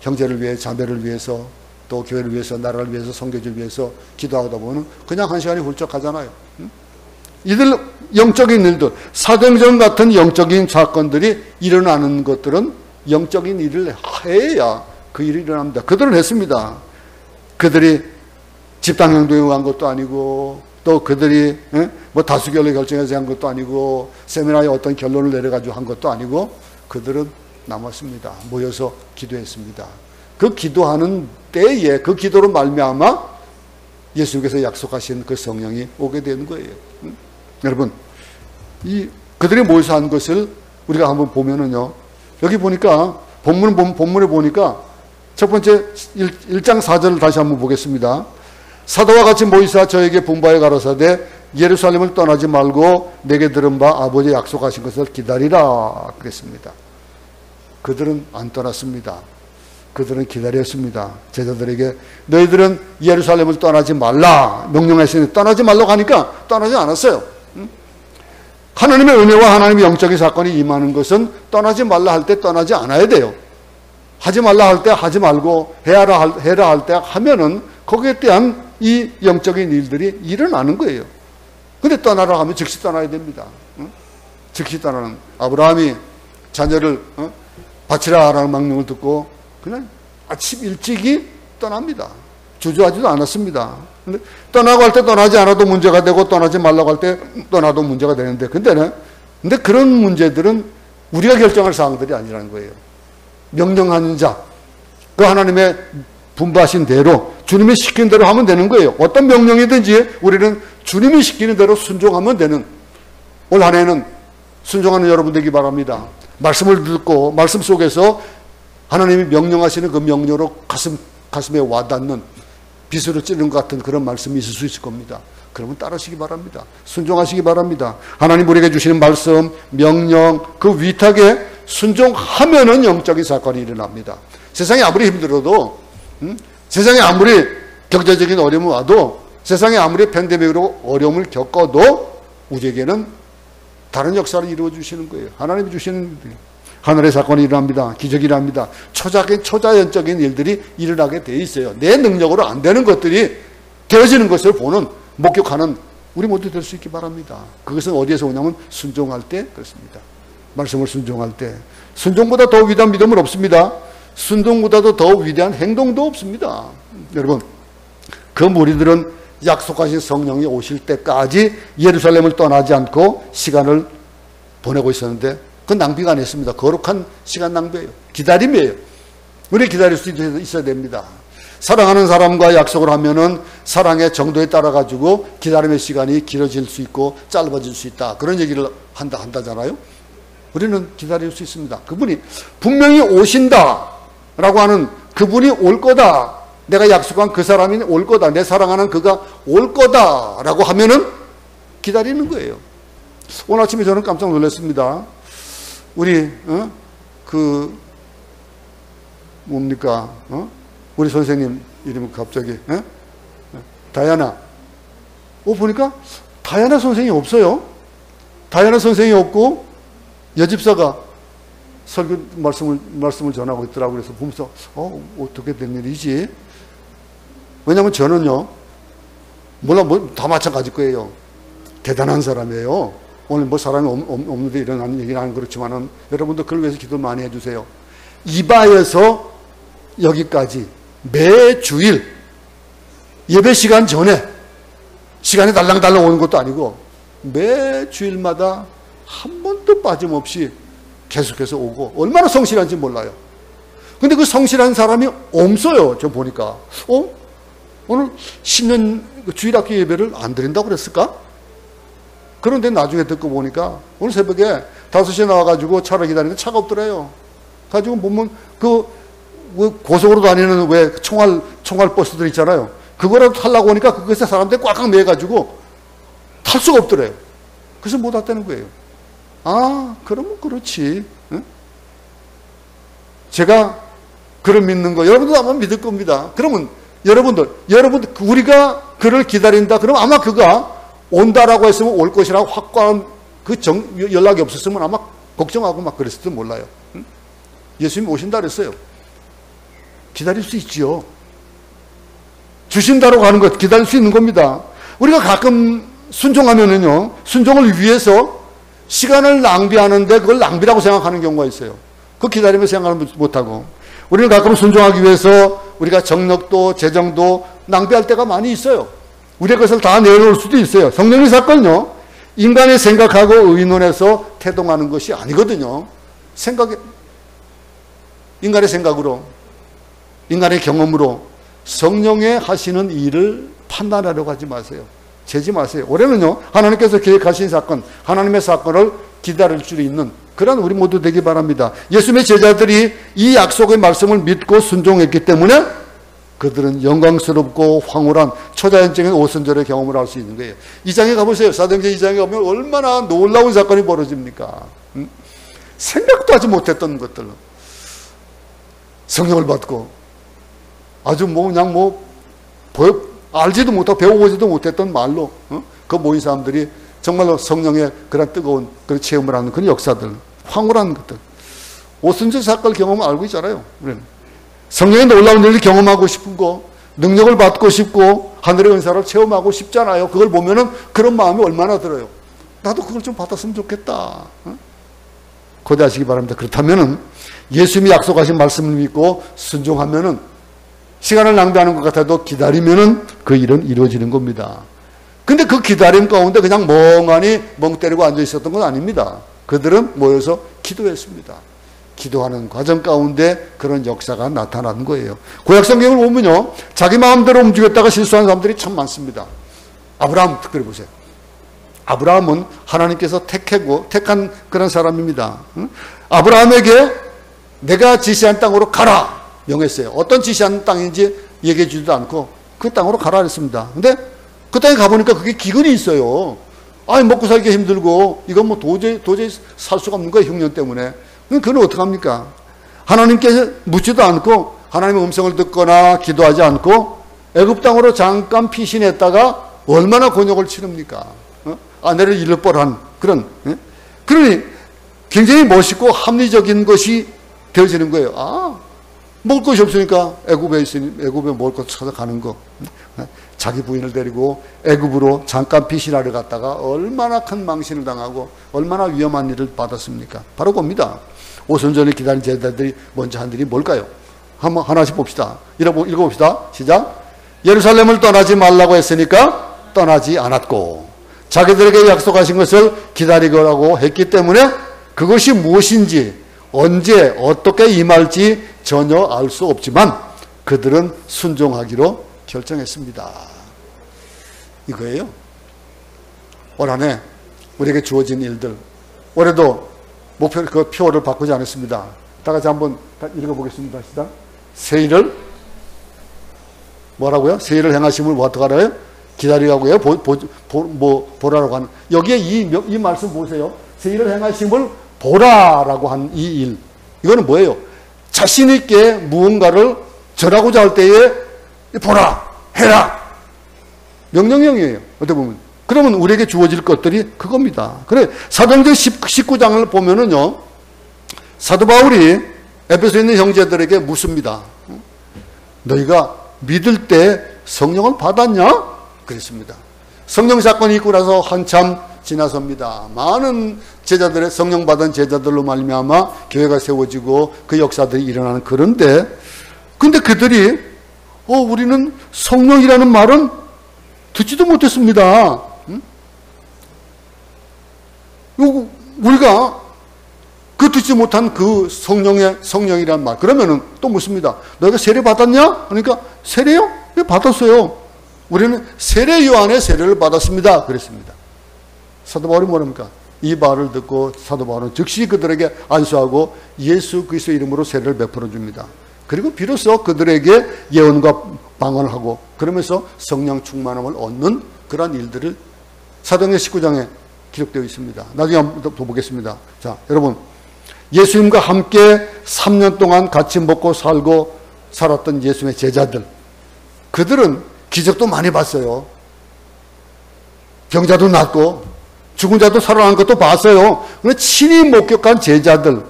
형제를 위해, 자매를 위해서, 또 교회를 위해서, 나라를 위해서, 선교지를 위해서 기도하다 보면 그냥 1시간이 훌쩍 가잖아요. 이들 영적인 일들, 사도행전 같은 영적인 사건들이 일어나는 것들은 영적인 일을 해야 그 일이 일어납니다. 그들은 했습니다. 그들이 집단행동에 간 것도 아니고 또 그들이 뭐 다수결로 결정해서 한 것도 아니고 세미나에 어떤 결론을 내려가지고 한 것도 아니고 그들은 남았습니다. 모여서 기도했습니다. 그 기도하는 때에 그 기도로 말미암아 예수님께서 약속하신 그 성령이 오게 되는 거예요. 여러분, 그들이 모여서 한 것을 우리가 한번 보면은요, 여기 보니까 본문에 보니까 첫 번째 1장 4절을 다시 한번 보겠습니다. 사도와 같이 모이사 저에게 분바에 가라사대 예루살렘을 떠나지 말고 내게 들은 바 아버지 약속하신 것을 기다리라 그랬습니다. 그들은 안 떠났습니다. 그들은 기다렸습니다. 제자들에게 너희들은 예루살렘을 떠나지 말라 명령했으니 떠나지 말라고 하니까 떠나지 않았어요. 하나님의 은혜와 하나님의 영적인 사건이 임하는 것은 떠나지 말라 할 때 떠나지 않아야 돼요. 하지 말라 할 때 하지 말고 해라 할 때 하면은 거기에 대한 이 영적인 일들이 일어나는 거예요. 근데 떠나라 하면 즉시 떠나야 됩니다. 즉시 떠나는 아브라함이 자녀를 바치라 하라는 명령을 듣고 그냥 아침 일찍이 떠납니다. 주저하지도 않았습니다. 근데 떠나고 할 때 떠나지 않아도 문제가 되고 떠나지 말라고 할 때 떠나도 문제가 되는데 근데 그런 문제들은 우리가 결정할 사항들이 아니라는 거예요. 명령하는 자, 그 하나님의 분부하신 대로 주님이 시킨 대로 하면 되는 거예요. 어떤 명령이든지 우리는 주님이 시키는 대로 순종하면 되는, 올 한 해는 순종하는 여러분 되기 바랍니다. 말씀을 듣고 말씀 속에서 하나님이 명령하시는 그 명령으로 가슴에 와닿는 비수로 찌르는 것 같은 그런 말씀이 있을 수 있을 겁니다. 그러면 따르시기 바랍니다. 순종하시기 바랍니다. 하나님 우리에게 주시는 말씀, 명령, 그 위탁에 순종하면은 영적인 사건이 일어납니다. 세상이 아무리 힘들어도, 세상에 아무리 경제적인 어려움이 와도, 세상에 아무리 팬데믹으로 어려움을 겪어도 우리에게는 다른 역사를 이루어 주시는 거예요. 하나님이 주시는 하늘의 사건이 일어납니다. 기적이 일어납니다. 초자연적인 일들이 일어나게 돼 있어요. 내 능력으로 안 되는 것들이 되어지는 것을 보는, 목격하는 우리 모두 될 수 있기 바랍니다. 그것은 어디에서 오냐면 순종할 때 그렇습니다. 말씀을 순종할 때. 순종보다 더 위대한 믿음은 없습니다. 순종보다도 더 위대한 행동도 없습니다. 여러분, 그 무리들은 약속하신 성령이 오실 때까지 예루살렘을 떠나지 않고 시간을 보내고 있었는데 그 낭비가 아니었습니다. 거룩한 시간 낭비예요. 기다림이에요. 우리 기다릴 수 있어야 됩니다. 사랑하는 사람과 약속을 하면은 사랑의 정도에 따라 가지고 기다림의 시간이 길어질 수 있고 짧아질 수 있다. 그런 얘기를 한다잖아요. 우리는 기다릴 수 있습니다. 그분이 분명히 오신다라고 하는 그분이 올 거다. 내가 약속한 그 사람이 올 거다. 내 사랑하는 그가 올 거다라고 하면은 기다리는 거예요. 오늘 아침에 저는 깜짝 놀랐습니다. 우리 뭡니까? 우리 선생님 이름은 갑자기 다이아나. 보니까 다이아나 선생이 없어요. 다이아나 선생이 없고 여집사가 설교 말씀을 전하고 있더라고요. 그래서 보면서 어떻게 된 일이지? 왜냐하면 저는요, 몰라, 다 마찬가지일 거예요. 대단한 사람이에요. 오늘 뭐 사람이 없는데 일어나는 얘기는 안 그렇지만은 여러분도 그걸 위해서 기도 많이 해주세요. 이바에서 여기까지 매주일 예배 시간 전에 시간이 달랑달랑 오는 것도 아니고 매주일마다 한 번도 빠짐없이 계속해서 오고 얼마나 성실한지 몰라요. 근데 그 성실한 사람이 없어요. 저 보니까 오늘 신년 주일학교 예배를 안 드린다고 그랬을까? 그런데 나중에 듣고 보니까 오늘 새벽에 5시에 나와가지고 차를 기다리는데 차가 없더래요. 가지고 보면 그 고속으로 다니는 왜 총알 버스들 있잖아요. 그거라도 타려고 하니까 그것에 사람들이 꽉꽉 매가지고 탈 수가 없더래요. 그래서 못 왔다는 거예요. 그러면 그렇지. 응? 제가 그를 믿는 거 여러분도 아마 믿을 겁니다. 그러면 여러분들 우리가 그를 기다린다. 그러면 아마 그가 온다라고 했으면 올 것이라고 확고한 연락이 없었으면 아마 걱정하고 막 그랬을지도 몰라요. 응? 예수님이 오신다 그랬어요. 기다릴 수 있지요. 주신다라고 하는 것 기다릴 수 있는 겁니다. 우리가 가끔 순종하면은요, 순종을 위해서 시간을 낭비하는데 그걸 낭비라고 생각하는 경우가 있어요. 그 기다리면 생각을 못하고. 우리는 가끔 순종하기 위해서 우리가 정력도 재정도 낭비할 때가 많이 있어요. 우리의 것을 다 내려놓을 수도 있어요. 성령의 사건은요, 인간이 생각하고 의논해서 태동하는 것이 아니거든요. 인간의 생각으로, 인간의 경험으로 성령의 하시는 일을 판단하려고 하지 마세요. 재지 마세요. 올해는요, 하나님께서 계획하신 사건, 하나님의 사건을 기다릴 수 있는 그런 우리 모두 되기 바랍니다. 예수님의 제자들이 이 약속의 말씀을 믿고 순종했기 때문에 그들은 영광스럽고 황홀한 초자연적인 오순절의 경험을 할 수 있는 거예요. 2장에 가보세요. 사도행전 2장에 가면 얼마나 놀라운 사건이 벌어집니까? 생각도 하지 못했던 것들. 성령을 받고 아주 알지도 못하고 배워보지도 못했던 말로 그 모인 사람들이 정말로 성령의 그런 뜨거운 그런 체험을 하는 그런 역사들, 황홀한 것들. 오순절 사건 경험을 알고 있잖아요. 우리는. 성령의 놀라운 일을 경험하고 싶고 능력을 받고 싶고 하늘의 은사를 체험하고 싶잖아요. 그걸 보면은 그런 마음이 얼마나 들어요. 나도 그걸 좀 받았으면 좋겠다. 고대하시기 바랍니다. 그렇다면은 예수님이 약속하신 말씀을 믿고 순종하면은 시간을 낭비하는 것 같아도 기다리면은 그 일은 이루어지는 겁니다. 근데 그 기다림 가운데 그냥 멍하니 멍 때리고 앉아 있었던 건 아닙니다. 그들은 모여서 기도했습니다. 기도하는 과정 가운데 그런 역사가 나타나는 거예요. 구약 성경을 보면요, 자기 마음대로 움직였다가 실수한 사람들이 참 많습니다. 아브라함 특별히 보세요. 아브라함은 하나님께서 택한 그런 사람입니다. 아브라함에게 내가 지시한 땅으로 가라 명했어요. 어떤 지시한 땅인지 얘기해 주지도 않고 그 땅으로 가라 했습니다. 근데 그 땅에 가보니까 그게 기근이 있어요. 아니 먹고 살기 힘들고 이건 뭐 도저히 살 수가 없는 거예요. 흉년 때문에. 그건 어떡합니까? 하나님께 묻지도 않고 하나님의 음성을 듣거나 기도하지 않고 애굽 땅으로 잠깐 피신했다가 얼마나 곤욕을 치릅니까? 아내를 잃을 뻔한 그런. 그러니 굉장히 멋있고 합리적인 것이 되어지는 거예요. 아, 먹을 것이 없으니까 애굽에 먹을 것 찾아가는 거. 자기 부인을 데리고 애굽으로 잠깐 피신하러 갔다가 얼마나 큰 망신을 당하고 얼마나 위험한 일을 받았습니까? 바로 그겁니다. 오순절을 기다린 제자들이 먼저 한 일이 뭘까요? 한번 하나씩 봅시다. 읽어봅시다. 시작. 예루살렘을 떠나지 말라고 했으니까 떠나지 않았고 자기들에게 약속하신 것을 기다리라고 했기 때문에 그것이 무엇인지 언제 어떻게 임할지 전혀 알 수 없지만 그들은 순종하기로 결정했습니다. 이거예요. 올 한 해 우리에게 주어진 일들, 올해도 목표 그 표를 바꾸지 않았습니다. 다 같이 한번 읽어보겠습니다. 시작. 새 일을 뭐라고요? 새 일을 행하심을 뭐 어떡하라요? 기다리라고 해요? 보라라고 하는. 여기에 이 말씀 보세요. 새 일을 행하심을 보라라고 한 이 일. 이거는 뭐예요? 자신있게 무언가를 전하고자 할 때에 보라, 해라. 명령형이에요. 어떻게 보면. 그러면 우리에게 주어질 것들이 그겁니다. 그래, 사도행전 19장을 보면은요, 사도 바울이 에베소에 있는 형제들에게 묻습니다. 너희가 믿을 때 성령을 받았냐? 그랬습니다. 성령 사건이 있고 나서 한참 지나섭니다. 많은 제자들의 성령 받은 제자들로 말미암아 교회가 세워지고 그 역사들이 일어나는. 그런데 근데 그들이 우리는 성령이라는 말은 듣지도 못했습니다. 우리가 그 듣지 못한 그 성령이란 말. 그러면은 또 묻습니다. 너희가 세례 받았냐? 그러니까 세례요? 네, 받았어요. 우리는 세례 요한의 세례를 받았습니다. 그랬습니다. 사도 바울이 뭐랍니까? 이 말을 듣고 사도 바울은 즉시 그들에게 안수하고 예수 그리스도의 이름으로 세례를 베풀어 줍니다. 그리고 비로소 그들에게 예언과 방언을 하고 그러면서 성령 충만함을 얻는 그런 일들을 사도행전 19장에 기록되어 있습니다. 나중에 한번 더 보겠습니다. 자, 여러분, 예수님과 함께 3년 동안 같이 먹고 살고 살았던 예수님의 제자들, 그들은 기적도 많이 봤어요. 병자도 낫고 죽은 자도 살아난 것도 봤어요. 그런데 친히 목격한 제자들,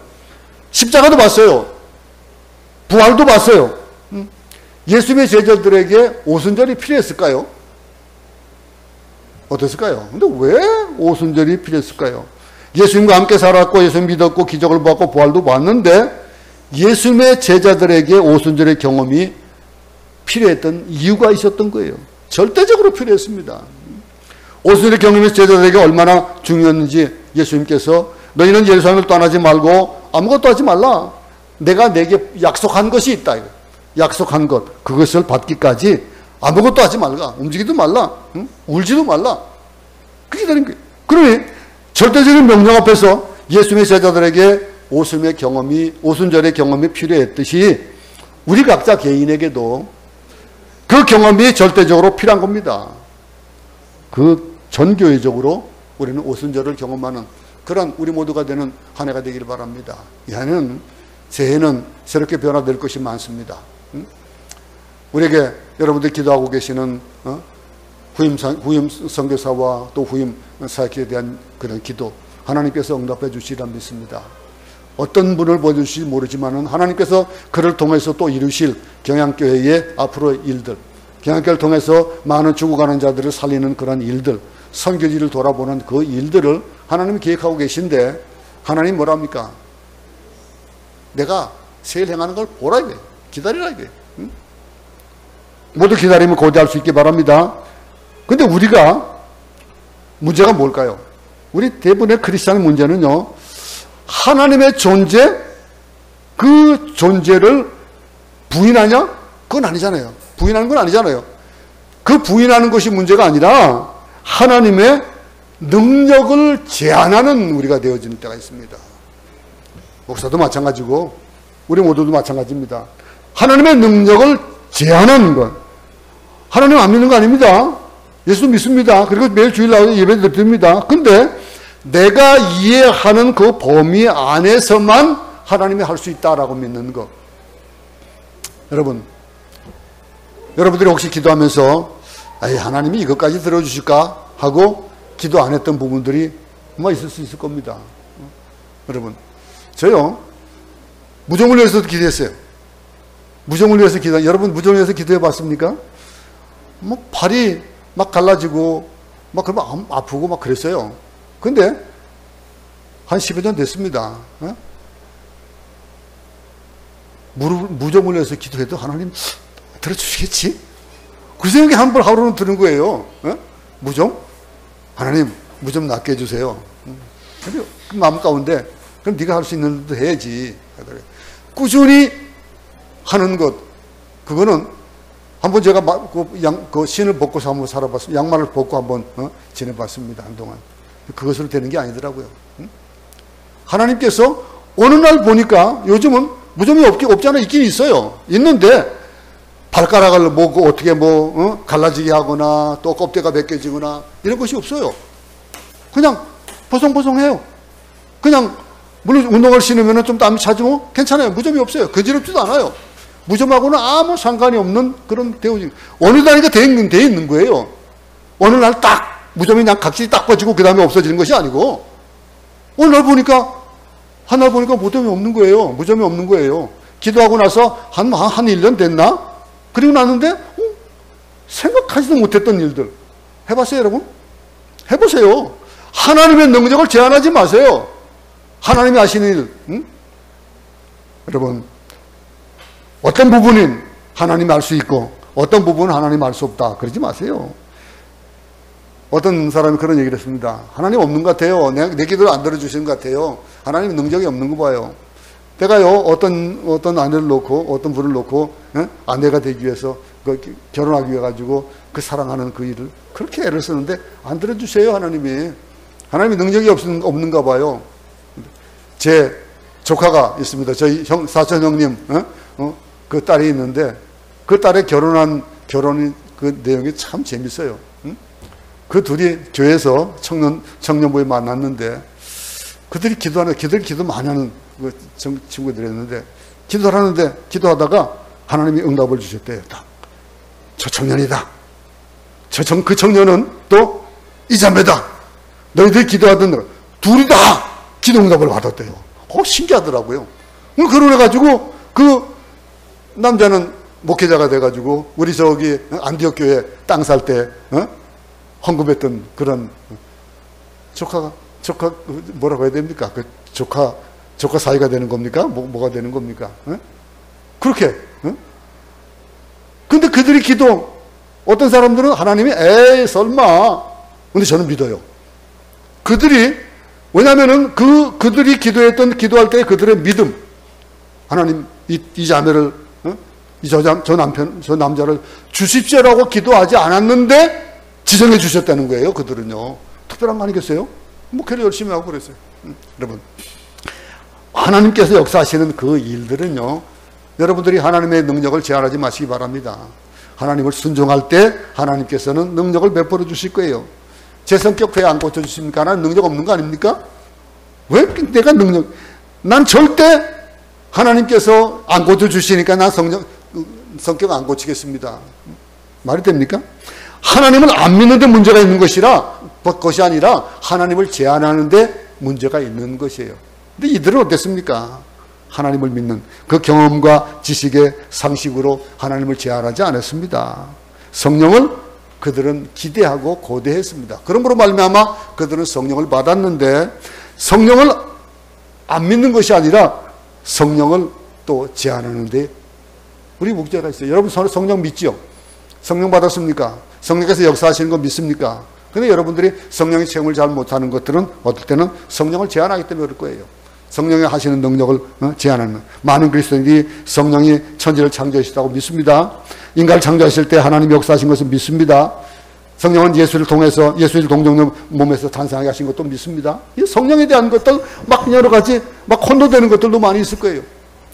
십자가도 봤어요. 부활도 봤어요. 예수님의 제자들에게 오순절이 필요했을까요? 어땠을까요? 근데 왜 오순절이 필요했을까요? 예수님과 함께 살았고 예수님 믿었고 기적을 봤고 부활도 봤는데 예수님의 제자들에게 오순절의 경험이 필요했던 이유가 있었던 거예요. 절대적으로 필요했습니다. 오순절의 경험이 제자들에게 얼마나 중요했는지 예수님께서 너희는 예루살렘을 떠나지 말고 아무것도 하지 말라. 내가 내게 약속한 것이 있다. 약속한 것, 그것을 받기까지 아무것도 하지 말라. 움직이도 말라. 응? 울지도 말라. 그게 되는 거예요. 그러니 절대적인 명령 앞에서 예수님의 제자들에게 오순절의 경험이 필요했듯이 우리 각자 개인에게도 그 경험이 절대적으로 필요한 겁니다. 그 전교회적으로 우리는 오순절을 경험하는 그런 우리 모두가 되는 한 해가 되기를 바랍니다. 이 해는 새해는 새롭게 변화될 것이 많습니다. 우리에게 여러분들 기도하고 계시는 후임 선교사와 또 후임 사역에 대한 그런 기도 하나님께서 응답해 주시리라 믿습니다. 어떤 분을 보여주실지 모르지만은 하나님께서 그를 통해서 또 이루실 경양교회의 앞으로의 일들, 경양교회를 통해서 많은 죽어가는 자들을 살리는 그런 일들, 선교지를 돌아보는 그 일들을 하나님이 계획하고 계신데 하나님 뭐랍니까? 내가 새해를 행하는 걸 보라 이거예요. 기다리라 이거예요. 응? 모두 기다리면 고대할 수 있게 바랍니다. 근데 우리가 문제가 뭘까요? 우리 대부분의 크리스찬의 문제는요, 하나님의 존재, 그 존재를 부인하냐? 그건 아니잖아요. 부인하는 건 아니잖아요. 그 부인하는 것이 문제가 아니라 하나님의 능력을 제한하는 우리가 되어지는 때가 있습니다. 목사도 마찬가지고 우리 모두도 마찬가지입니다. 하나님의 능력을 제한하는 것. 하나님 안 믿는 거 아닙니다. 예수 믿습니다. 그리고 매일 주일 나와서 예배 드립니다. 근데 내가 이해하는 그 범위 안에서만 하나님이 할 수 있다라고 믿는 것. 여러분들이 혹시 기도하면서 하나님이 이것까지 들어주실까 하고 기도 안 했던 부분들이 아마 있을 수 있을 겁니다. 여러분, 저요 무정을 위해서도 기도했어요. 무정을 위해서 여러분 무정을 위해서 기도해 봤습니까? 팔이 막 갈라지고 그러면 아프고 막 그랬어요. 근데 한 10여 년 됐습니다. 무정을 위해서 기도해도 하나님 들어주시겠지? 그 생각이 한 번 하루는 드는 거예요. 무정? 하나님 무정 낫게 해주세요. 그 마음 가운데 그럼 네가 할 수 있는 일도 해야지. 꾸준히 하는 것, 그거는 한번 제가 그 신을 벗고서 한번 살아봤습니다. 양말을 벗고 한번 지내봤습니다. 한동안. 그것으로 되는 게 아니더라고요. 하나님께서 어느 날 보니까 요즘은 무좀이 없잖아. 있긴 있어요. 있는데 발가락을 뭐고 어떻게 갈라지게 하거나 또 껍데기가 벗겨지거나 이런 것이 없어요. 그냥 보송보송해요. 그냥 물론 운동을 신으면 좀 땀이 차지면 괜찮아요. 무좀이 없어요. 거지럽지도 않아요. 무좀하고는 아무 상관이 없는 그런 대우지. 어느 날이가 돼 있는 거예요. 어느 날 딱 무좀이 그냥 각질이 딱 빠지고 그 다음에 없어지는 것이 아니고 어느 날 보니까 무좀이 없는 거예요. 무좀이 없는 거예요. 기도하고 나서 한 1년 됐나? 그리고 났는데 생각하지도 못했던 일들 해봤어요, 여러분? 해보세요. 하나님의 능력을 제한하지 마세요. 하나님이 하시는 일. 응? 여러분, 어떤 부분은 하나님이 알 수 있고 어떤 부분은 하나님이 알 수 없다. 그러지 마세요. 어떤 사람이 그런 얘기를 했습니다. 하나님 없는 것 같아요. 내 기도를 안 들어주시는 것 같아요. 하나님 능력이 없는 거 봐요. 내가요, 어떤 아내를 놓고, 어떤 분을 놓고, 아내가 되기 위해서, 결혼하기 위해 가지고, 그 사랑하는 그 일을 그렇게 애를 쓰는데, 안 들어주세요, 하나님이. 하나님이 능력이 없는가 봐요. 제 조카가 있습니다. 저희 사촌 형님, 그 딸이 있는데, 그 딸의 결혼이 그 내용이 참 재밌어요. 그 둘이 교회에서 청년부에 만났는데, 그들이 기도 많이 하는 그 친구들이었는데, 기도하다가 하나님이 응답을 주셨대요. 저 청년이다. 그 청년은 또 이 자매다. 너희들이 기도하던 둘이 다 기도 응답을 받았대요. 신기하더라고요. 결혼해가지고 그 남자는 목회자가 돼가지고 우리 저기 안디옥 교회 땅 살 때 헌금했던 그런 조카 뭐라고 해야 됩니까? 그 조카 사이가 되는 겁니까? 뭐가 되는 겁니까? 그렇게. 근데 그들이 어떤 사람들은 하나님이 에이 설마, 근데 저는 믿어요. 그들이, 왜냐하면은 그들이 기도할 때 그들의 믿음, 하나님 이 자매를, 저 남자를 주십시오라고 기도하지 않았는데 지정해 주셨다는 거예요. 그들은요. 특별한 거 아니겠어요? 목회를 열심히 하고 그랬어요. 여러분, 하나님께서 역사하시는 그 일들은요, 여러분들이 하나님의 능력을 제한하지 마시기 바랍니다. 하나님을 순종할 때 하나님께서는 능력을 베풀어 주실 거예요. 제 성격 왜 안 고쳐주십니까? 하나님 능력 없는 거 아닙니까? 왜 내가 난 절대 하나님께서 안 고쳐주시니까 난 성격 안 고치겠습니다. 말이 됩니까? 하나님을 안 믿는데 문제가 있는 것이 아니라 하나님을 제한하는데 문제가 있는 것이에요. 근데 이들은 어땠습니까? 하나님을 믿는 그 경험과 지식의 상식으로 하나님을 제한하지 않았습니다. 성령을 그들은 기대하고 고대했습니다. 그러므로 말미암아 그들은 성령을 받았는데, 성령을 안 믿는 것이 아니라 성령을 또 제한하는데 우리 목자가 있어요. 여러분 성령 믿지요? 성령 받았습니까? 성령께서 역사하시는 거 믿습니까? 근데 여러분들이 성령의 체험을 잘 못하는 것들은 어떨 때는 성령을 제한하기 때문에 그럴 거예요. 성령이 하시는 능력을 제한하는, 많은 그리스도인들이 성령이 천지를 창조하셨다고 믿습니다. 인간을 창조하실 때 하나님 역사하신 것을 믿습니다. 성령은 예수를 통해서, 예수의 동정녀 몸에서 탄생하게 하신 것도 믿습니다. 이 성령에 대한 것들 막 여러 가지 막 혼도되는 것들도 많이 있을 거예요.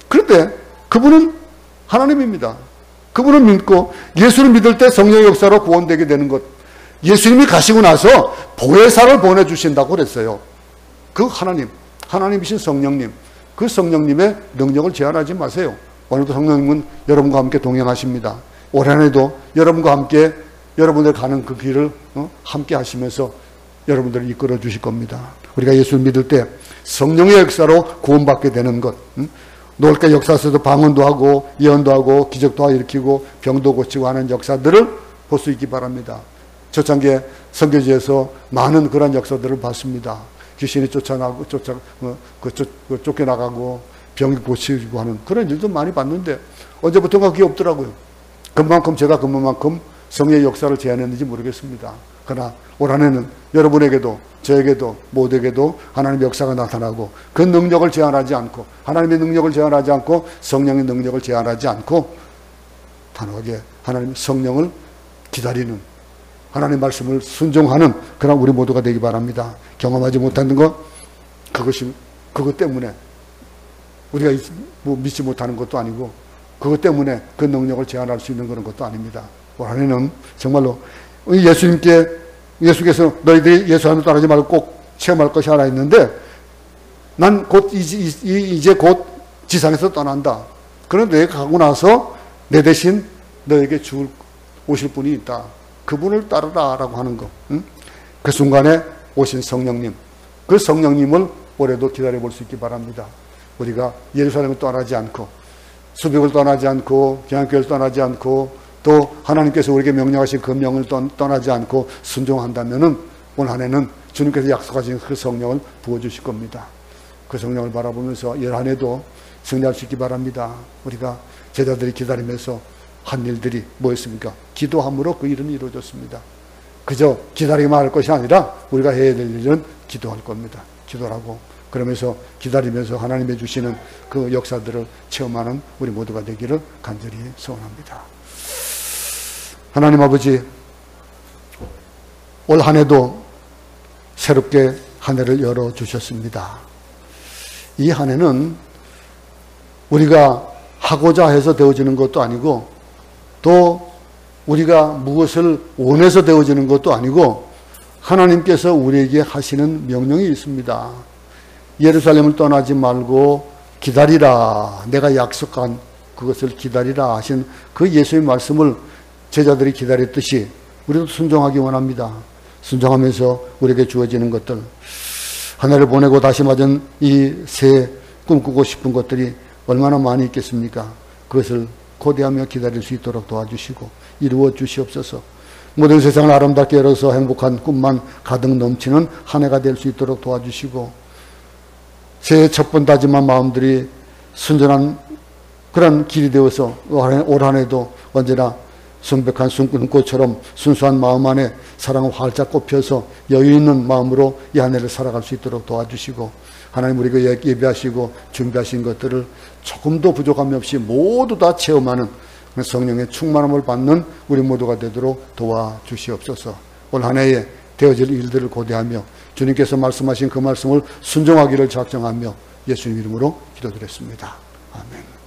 그런데 그분은 하나님입니다. 그분을 믿고 예수를 믿을 때 성령의 역사로 구원되게 되는 것, 예수님이 가시고 나서 보혜사를 보내주신다고 그랬어요. 그 하나님이신 성령님, 그 성령님의 능력을 제한하지 마세요. 오늘도 성령님은 여러분과 함께 동행하십니다. 올 한 해도 여러분과 함께 여러분들 가는 그 길을 함께 하시면서 여러분들을 이끌어 주실 겁니다. 우리가 예수를 믿을 때 성령의 역사로 구원받게 되는 것, 놀게 역사에서도 방언도 하고 예언도 하고 기적도 일으키고 병도 고치고 하는 역사들을 볼 수 있기 바랍니다. 초창기에 선교지에서 많은 그런 역사들을 봤습니다. 귀신이 쫓겨나가고 병이 고치고 하는 그런 일도 많이 봤는데 언제부턴가 그게 없더라고요. 제가 그만큼 성령의 역사를 제한했는지 모르겠습니다. 그러나 올 한 해는 여러분에게도 저에게도 모두에게도 하나님의 역사가 나타나고 그 능력을 제한하지 않고, 하나님의 능력을 제한하지 않고 성령의 능력을 제한하지 않고 단호하게 하나님의 성령을 기다리는, 하나님의 말씀을 순종하는 그런 우리 모두가 되기 바랍니다. 경험하지 못하는 것, 그것 때문에 우리가 믿지 못하는 것도 아니고 그것 때문에 그 능력을 제한할 수 있는 그런 것도 아닙니다. 올 한 해는 정말로 예수께서 너희들이 예수 하나님 따르지 말고 꼭 체험할 것이 하나 있는데 난 이제 곧 지상에서 떠난다. 그런데 내가 가고 나서 내 대신 너에게 오실 분이 있다. 그분을 따르라 라고 하는 거. 그 순간에 오신 성령님, 그 성령님을 올해도 기다려볼 수 있기 바랍니다. 우리가 예루살렘을 떠나지 않고 수벽을 떠나지 않고 경양교회를 떠나지 않고 또 하나님께서 우리에게 명령하신 그 명을 떠나지 않고 순종한다면은 올 한 해는 주님께서 약속하신 그 성령을 부어주실 겁니다. 그 성령을 바라보면서 올 한 해도 승리할 수 있기 바랍니다. 우리가 제자들이 기다리면서 한 일들이 뭐였습니까? 기도함으로 그 일은 이루어졌습니다. 그저 기다리기만 할 것이 아니라 우리가 해야 될 일은 기도할 겁니다. 기도하고 그러면서 기다리면서 하나님의 주시는 그 역사들을 체험하는 우리 모두가 되기를 간절히 소원합니다. 하나님 아버지, 올 한 해도 새롭게 한 해를 열어주셨습니다. 이 한 해는 우리가 하고자 해서 되어지는 것도 아니고 또 우리가 무엇을 원해서 되어지는 것도 아니고 하나님께서 우리에게 하시는 명령이 있습니다. 예루살렘을 떠나지 말고 기다리라. 내가 약속한 그것을 기다리라 하신 그 예수의 말씀을 제자들이 기다렸듯이 우리도 순종하기 원합니다. 순종하면서 우리에게 주어지는 것들, 하늘을 보내고 다시 맞은 이 새 꿈꾸고 싶은 것들이 얼마나 많이 있겠습니까? 그것을 고대하며 기다릴 수 있도록 도와주시고 이루어 주시옵소서. 모든 세상을 아름답게 열어서 행복한 꿈만 가득 넘치는 한 해가 될 수 있도록 도와주시고 새해 첫 번 다짐한 마음들이 순전한 그런 길이 되어서 올 한 해도 언제나 순백한 숨꽃처럼 순수한 마음 안에 사랑을 활짝 꽃펴서 여유 있는 마음으로 이 한 해를 살아갈 수 있도록 도와주시고, 하나님 우리가 예배하시고 준비하신 것들을 조금도 부족함이 없이 모두 다 체험하는 성령의 충만함을 받는 우리 모두가 되도록 도와주시옵소서. 올 한 해에 되어질 일들을 고대하며 주님께서 말씀하신 그 말씀을 순종하기를 작정하며 예수님 이름으로 기도드렸습니다. 아멘.